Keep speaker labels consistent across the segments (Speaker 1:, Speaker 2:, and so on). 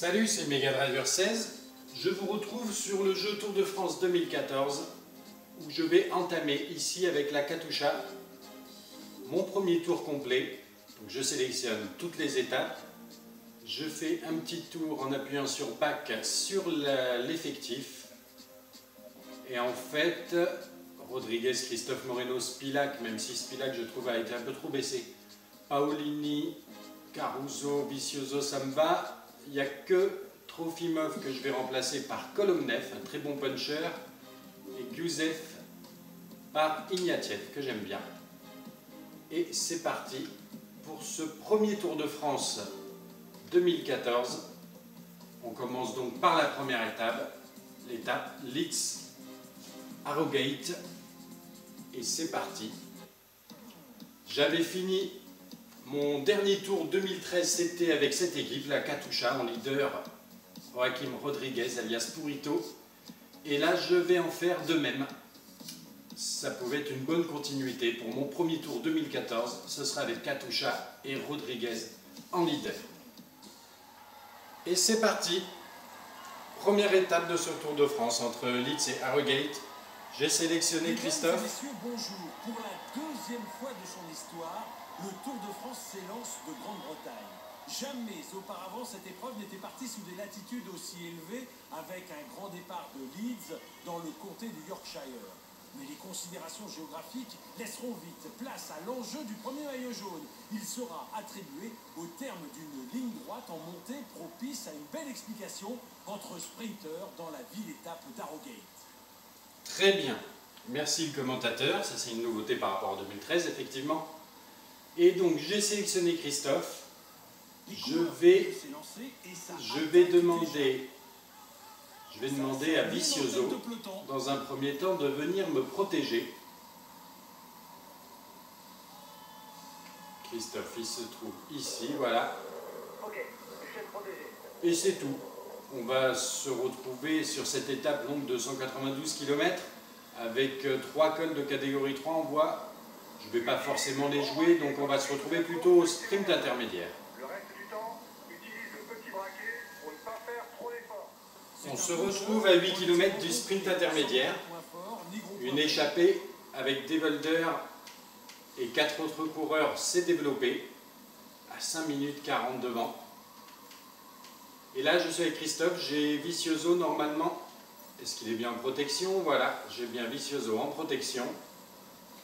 Speaker 1: Salut, c'est Mega Driver 16. Je vous retrouve sur le jeu Tour de France 2014 où je vais entamer ici avec la Katusha mon premier tour complet. Donc je sélectionne toutes les étapes. Je fais un petit tour en appuyant sur Back sur l'effectif. Et en fait, Rodriguez, Christophe Moreno, Spilac, même si Spilac je trouve a été un peu trop baissé. Paolini, Caruso, Vicioso, ça me va. Il n'y a que Trofimov que je vais remplacer par Kolomnev, un très bon puncher, et Gusev par Ignatiev, que j'aime bien. Et c'est parti pour ce premier Tour de France 2014. On commence donc par la première étape, l'étape Leeds-Harrogate. Et c'est parti. J'avais fini mon dernier tour 2013, c'était avec cette équipe, la Katusha, en leader Joaquim Rodriguez, alias Purito. Et là, je vais en faire de même. Ça pouvait être une bonne continuité. Pour mon premier tour 2014, ce sera avec Katusha et Rodriguez en leader. Et c'est parti. Première étape de ce Tour de France entre Leeds et Harrogate. J'ai sélectionné Christophe.
Speaker 2: Messieurs, bonjour. Pour la deuxième fois de son histoire, le Tour de France s'élance de Grande-Bretagne. Jamais auparavant cette épreuve n'était partie sous des latitudes aussi élevées avec un grand départ de Leeds dans le comté du Yorkshire. Mais les considérations géographiques laisseront vite place à l'enjeu du premier maillot jaune. Il sera attribué au terme d'une ligne droite en montée propice à une belle explication entre sprinteurs dans la ville-étape d'Harrogate.
Speaker 1: Très bien. Merci le commentateur. Ça, c'est une nouveauté par rapport à 2013, effectivement. Et donc, j'ai sélectionné Christophe. Je vais demander à Vicioso, dans un premier temps, de venir me protéger. Christophe, il se trouve ici, voilà. Et c'est tout. On va se retrouver sur cette étape longue de 192 km avec 3 cols de catégorie 3 en voie. Je ne vais pas forcément les jouer, donc on va se retrouver plutôt au sprint intermédiaire.
Speaker 3: Le reste du temps, utilise le petit braquet pour ne pas faire trop d'efforts.
Speaker 1: On se retrouve à 8 km du sprint intermédiaire. Une échappée avec Devolder et 4 autres coureurs s'est développée à 5 minutes 40 devant. Et là, je suis avec Christophe, j'ai Vicioso normalement. Est-ce qu'il est bien en protection? Voilà, j'ai bien Vicioso en protection.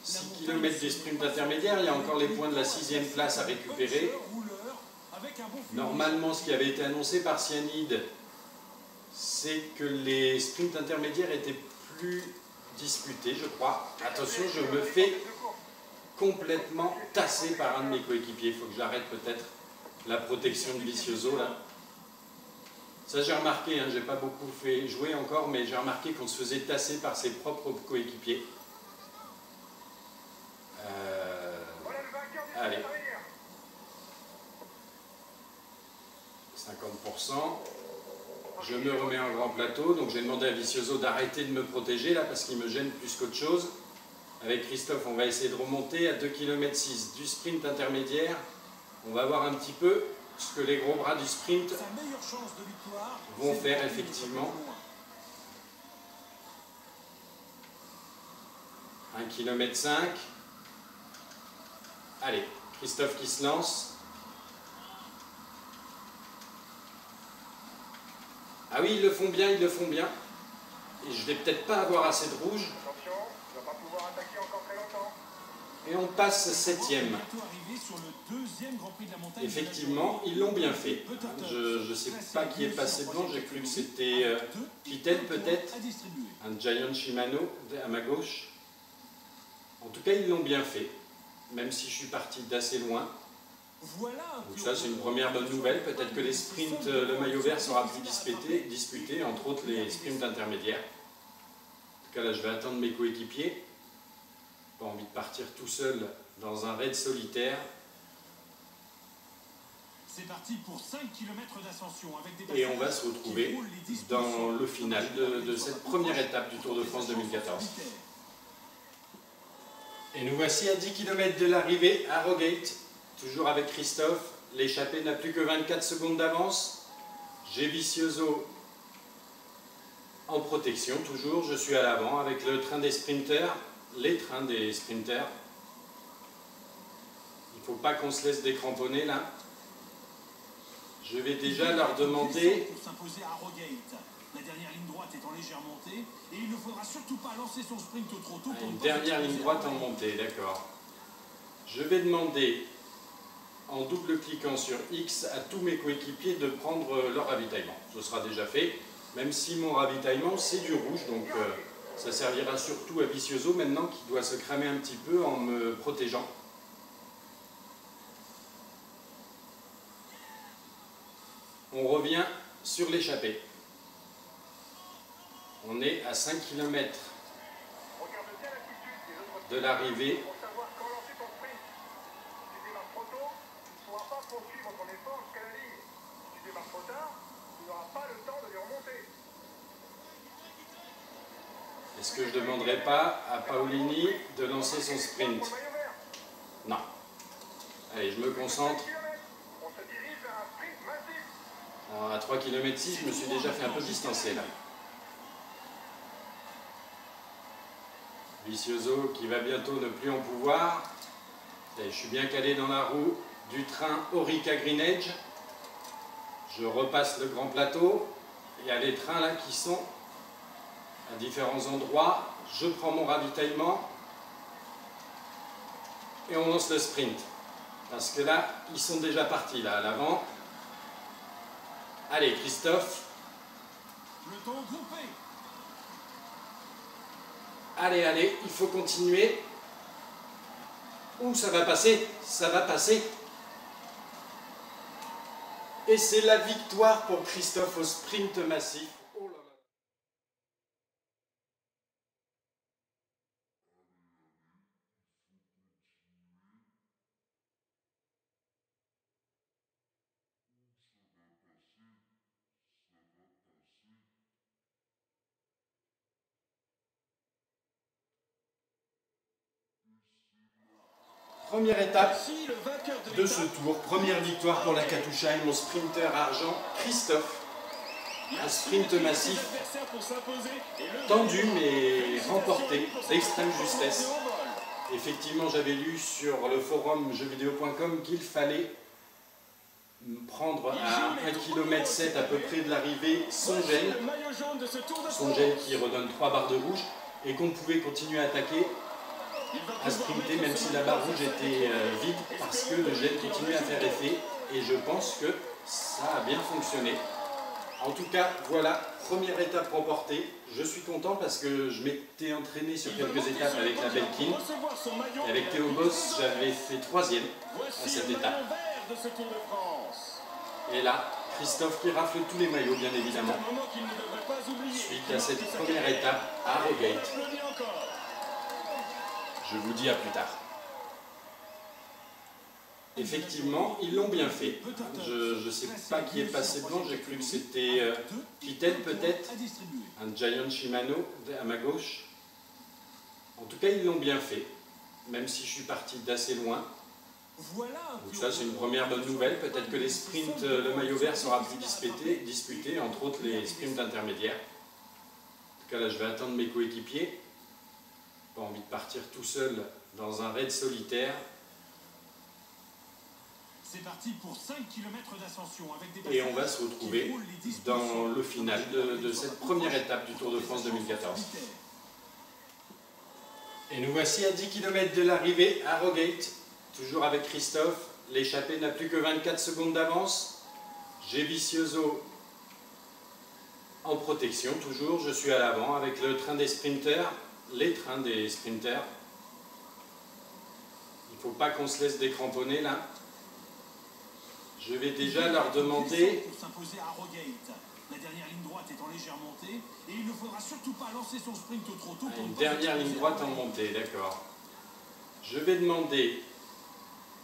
Speaker 1: 6 km du sprint intermédiaire, il y a encore les points de la 6e place à récupérer. Normalement, ce qui avait été annoncé par Cyanide, c'est que les sprints intermédiaires étaient plus disputés, je crois. Attention, je me fais complètement tasser par un de mes coéquipiers. Il faut que j'arrête peut-être la protection de Vicioso là. Ça j'ai remarqué, hein, j'ai pas beaucoup fait jouer encore, mais j'ai remarqué qu'on se faisait tasser par ses propres coéquipiers. Allez. 50%. Je me remets en grand plateau, donc j'ai demandé à Vicioso d'arrêter de me protéger là parce qu'il me gêne plus qu'autre chose. Avec Christophe, on va essayer de remonter à 2 km 6 du sprint intermédiaire. On va voir un petit peu ce que les gros bras du sprint vont faire effectivement. 1 km 5. Allez, Christophe qui se lance. Ah oui, ils le font bien, ils le font bien. Et je vais peut-être pas avoir assez de rouge.
Speaker 3: Attention, tu vas pas pouvoir attaquer encore très longtemps.
Speaker 1: Et on passe 7e. Effectivement, ils l'ont bien fait. Je ne sais pas qui est passé devant, j'ai cru que c'était Kittel peut-être. Un Giant Shimano à ma gauche. En tout cas, ils l'ont bien fait. Même si je suis parti d'assez loin. Donc ça, c'est une première bonne nouvelle. Peut-être que les sprints, le maillot vert sera plus disputé, entre autres les sprints intermédiaires. En tout cas, là, je vais attendre mes coéquipiers. Pas envie de partir tout seul dans un raid solitaire.
Speaker 2: C'est parti pour 5 km d'ascension avec des.
Speaker 1: Et on va se retrouver dans le final de cette première étape du Tour de France 2014. Et nous voici à 10 km de l'arrivée à Harrogate, toujours avec Christophe. L'échappée n'a plus que 24 secondes d'avance. J'ai Vicioso en protection, toujours. Je suis à l'avant avec le train des sprinters, les trains des sprinters. Il ne faut pas qu'on se laisse décramponner là. Je vais déjà leur demander...
Speaker 2: Pour s'imposer à Harrogate. La dernière ligne droite est en légère montée et il ne faudra surtout pas lancer son sprint trop tôt.
Speaker 1: Une dernière ligne droite en montée, d'accord. Je vais demander, en double cliquant sur X, à tous mes coéquipiers de prendre leur ravitaillement. Ce sera déjà fait, même si mon ravitaillement c'est du rouge, donc ça servira surtout à Vicioso maintenant qui doit se cramer un petit peu en me protégeant. On revient sur l'échappée. On est à 5 km de l'arrivée.
Speaker 3: Pour savoir quand lancer ton sprint. Si tu démarres trop tôt, tu ne pourras pas poursuivre ton effort jusqu'à la ligne. Si tu démarres trop tard, tu n'auras pas le temps de les remonter.
Speaker 1: Est-ce que je ne demanderai pas à Paolini de lancer son sprint?
Speaker 3: Pour le maillot vert.
Speaker 1: Non. Allez, je me concentre.
Speaker 3: 5 km. On se dirige vers un sprint massif.
Speaker 1: À 3 km 6, je me suis déjà fait un peu distancer là. Vicioso qui va bientôt ne plus en pouvoir. Et je suis bien calé dans la roue du train Orica Greenedge. Je repasse le grand plateau. Il y a les trains là qui sont à différents endroits. Je prends mon ravitaillement et on lance le sprint. Parce que là, ils sont déjà partis là à l'avant. Allez, Christophe.
Speaker 2: Le temps groupé.
Speaker 1: Allez, allez, il faut continuer. Ouh, ça va passer, ça va passer. Et c'est la victoire pour Christophe au sprint massif. Oh là là. Première étape de ce tour, première victoire pour la Katusha et mon sprinter argent Christophe. Un sprint massif tendu mais remporté d'extrême justesse. Effectivement, j'avais lu sur le forum jeuxvideo.com qu'il fallait prendre à 1,7 km à peu près de l'arrivée son gel qui redonne 3 barres de rouge et qu'on pouvait continuer à attaquer, à sprinter même si la barre rouge était vide parce que le gel continuait à faire effet et je pense que ça a bien fonctionné. En tout cas, voilà, première étape remportée. Je suis content parce que je m'étais entraîné sur quelques étapes avec la Belkin. Et avec Théo Boss, j'avais fait 3e à cette étape. Et là, Christophe qui rafle tous les maillots, bien évidemment, suite à cette première étape à Harrogate. Je vous dis à plus tard. Effectivement, ils l'ont bien fait. Je ne sais pas qui est passé devant, j'ai cru que c'était Kittel peut-être, un Giant Shimano à ma gauche. En tout cas, ils l'ont bien fait, même si je suis parti d'assez loin. Donc ça, c'est une première bonne nouvelle. Peut-être que les sprints, le maillot vert sera plus disputé, entre autres les sprints intermédiaires. En tout cas, là, je vais attendre mes coéquipiers. Pas envie de partir tout seul dans un raid solitaire.
Speaker 2: C'est parti pour 5 km d'ascension avec des
Speaker 1: et on va se retrouver dans le final de cette première étape du Tour de France 2014. Et nous voici à 10 km de l'arrivée à Harrogate, toujours avec Christophe. L'échappée n'a plus que 24 secondes d'avance. J'ai Vicioso en protection, toujours. Je suis à l'avant avec le train des sprinters, les trains des sprinters. Il ne faut pas qu'on se laisse décramponner là. Je vais déjà leur demander...
Speaker 2: Pour s'imposer à Harrogate. La dernière ligne droite est en légère montée et il ne faudra surtout pas lancer son sprint trop tôt.
Speaker 1: Une dernière ligne droite en montée, d'accord. Je vais demander,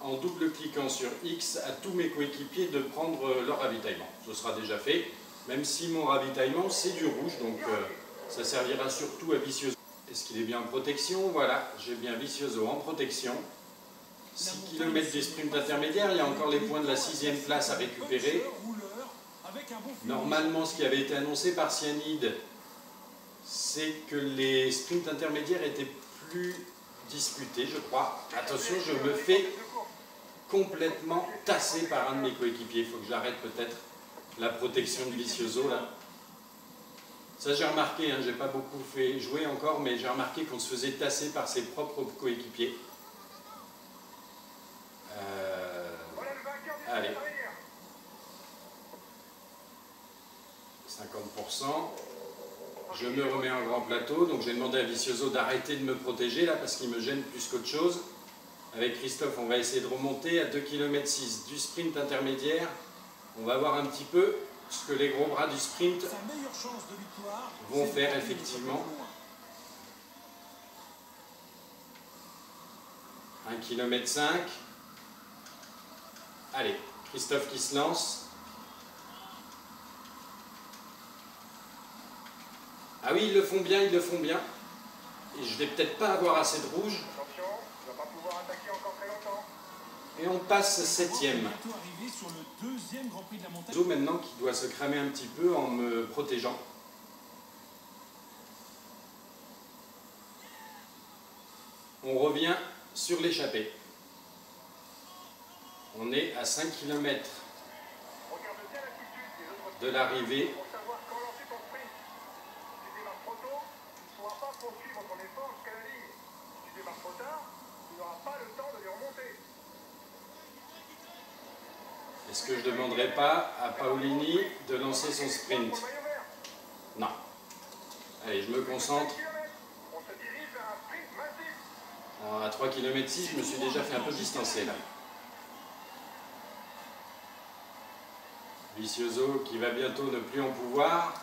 Speaker 1: en double cliquant sur X, à tous mes coéquipiers de prendre leur ravitaillement. Ce sera déjà fait, même si mon ravitaillement c'est du rouge, donc ça servira surtout à Vicioso. Est-ce qu'il est bien en protection? Voilà, j'ai bien Vicioso en protection. 6 km des sprints intermédiaires, il y a encore les points de la 6e place à récupérer.
Speaker 2: Avec un bon finish.
Speaker 1: Normalement, ce qui avait été annoncé par Cyanide, c'est que les sprints intermédiaires étaient plus disputés, je crois. Attention, je me fais complètement tasser par un de mes coéquipiers. Il faut que j'arrête peut-être la protection de Vicioso là. Ça j'ai remarqué, hein, j'ai pas beaucoup fait jouer encore, mais j'ai remarqué qu'on se faisait tasser par ses propres coéquipiers. Allez. 50%. Je me remets en grand plateau, donc j'ai demandé à Vicioso d'arrêter de me protéger là parce qu'il me gêne plus qu'autre chose. Avec Christophe, on va essayer de remonter à 2,6 km du sprint intermédiaire. On va voir un petit peu ce que les gros bras du sprint vont faire effectivement. 1,5 km. Allez, Christophe qui se lance. Ah oui, ils le font bien, ils le font bien. Et je ne vais peut-être pas avoir assez de rouge.
Speaker 3: Attention, tu ne vas pas pouvoir attaquer encore très longtemps.
Speaker 1: Et on passe 7e. Zo maintenant qui doit se cramer un petit peu en me protégeant. On revient sur l'échappée. On est à 5 km
Speaker 3: Regarde bien l'attitude des autres
Speaker 1: de l'arrivée.
Speaker 3: pour savoir quand lancer ton sprint. Si tu démarres trop tôt, tu ne pourras pas poursuivre ton effort jusqu'à la ligne. Si tu démarres trop tard, tu n'auras pas le temps de les remonter.
Speaker 1: Est-ce que je ne demanderai pas à Paolini de lancer son sprint?
Speaker 3: Pour le maillot vert,
Speaker 1: Non. Allez, je me concentre.
Speaker 3: 5 km. On se dirige vers un sprint massif.
Speaker 1: À 3 km 6, je me suis déjà fait un peu distancer là. Vicioso qui va bientôt ne plus en pouvoir.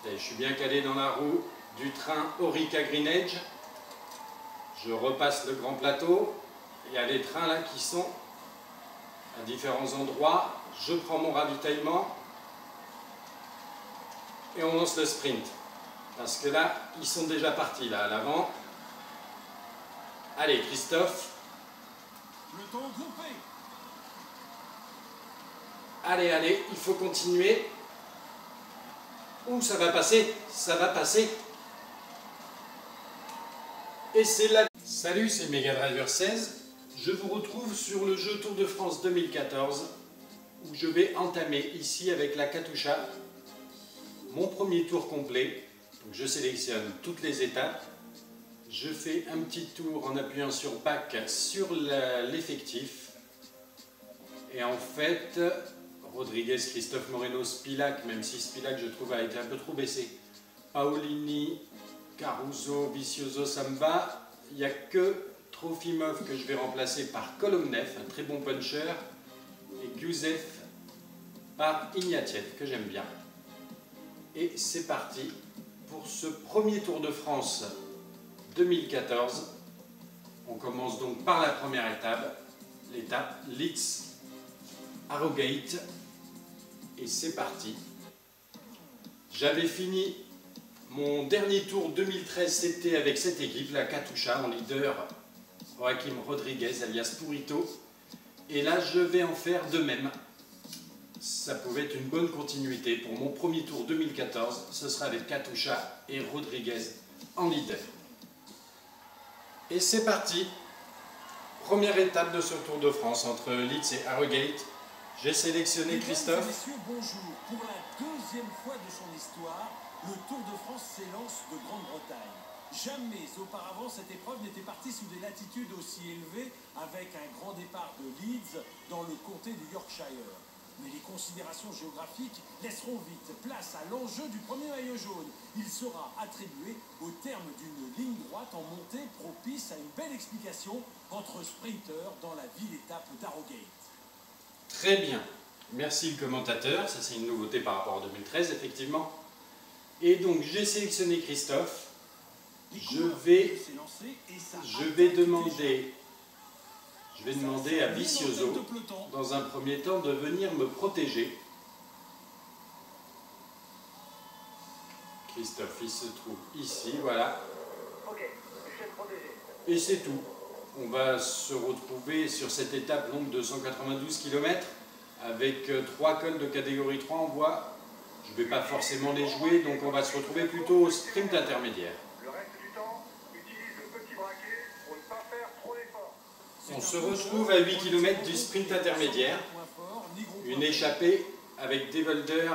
Speaker 1: Je suis bien calé dans la roue du train Orica Greenedge. Je repasse le grand plateau. Il y a les trains là qui sont à différents endroits. Je prends mon ravitaillement et on lance le sprint. Parce que là, ils sont déjà partis là à l'avant. Allez, Christophe.
Speaker 2: Le temps groupé.
Speaker 1: Allez, allez, il faut continuer. Ouh, ça va passer, ça va passer. Et c'est là. Salut, c'est Mega Driver 16. Je vous retrouve sur le jeu Tour de France 2014 où je vais entamer ici avec la Katusha mon premier tour complet. Donc je sélectionne toutes les étapes. Je fais un petit tour en appuyant sur Back sur l'effectif. Et en fait, Rodriguez, Christophe Moreno, Spilac, même si Spilac je trouve a été un peu trop baissé. Paolini, Caruso, Vicioso, Samba. Il n'y a que Trofimov que je vais remplacer par Kolomnev, un très bon puncher. Et Gusev par Ignatiev, que j'aime bien. Et c'est parti pour ce premier Tour de France 2014. On commence donc par la première étape, l'étape Leeds-Harrogate. Et c'est parti. J'avais fini mon dernier tour 2013, c'était avec cette équipe, la Katusha, en leader Joaquim Rodriguez, alias Purito. Et là, je vais en faire de même. Ça pouvait être une bonne continuité. Pour mon premier tour 2014, ce sera avec Katusha et Rodriguez en leader. Et c'est parti. Première étape de ce Tour de France entre Leeds et Harrogate. J'ai sélectionné Christophe.
Speaker 2: Mesdames et messieurs, bonjour. Pour la deuxième fois de son histoire, le Tour de France s'élance de Grande-Bretagne. Jamais auparavant cette épreuve n'était partie sous des latitudes aussi élevées avec un grand départ de Leeds dans le comté du Yorkshire. Mais les considérations géographiques laisseront vite place à l'enjeu du premier maillot jaune. Il sera attribué au terme d'une ligne droite en montée propice à une belle explication entre sprinteurs dans la ville-étape d'Harrogate.
Speaker 1: Très bien. Merci le commentateur. Ça, c'est une nouveauté par rapport à 2013, effectivement. Et donc, j'ai sélectionné Christophe. Je vais demander à Vicioso, dans un premier temps, de venir me protéger. Christophe, il se trouve ici, voilà.
Speaker 3: Ok, je vais te protéger.
Speaker 1: Et c'est tout. On va se retrouver sur cette étape longue de 192 km avec 3 cols de catégorie 3 en bois. Je ne vais pas forcément les jouer, donc on va se retrouver plutôt au sprint intermédiaire.
Speaker 3: Le reste du temps, utilise le petit braquet pour ne pas faire trop d'efforts.
Speaker 1: On se retrouve à 8 km du sprint intermédiaire. Une échappée avec Devolder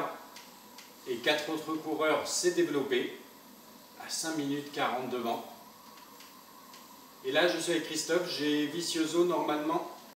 Speaker 1: et 4 autres coureurs s'est développée à 5 minutes 40 devant. Et là, je suis avec Christophe, j'ai Vicioso normalement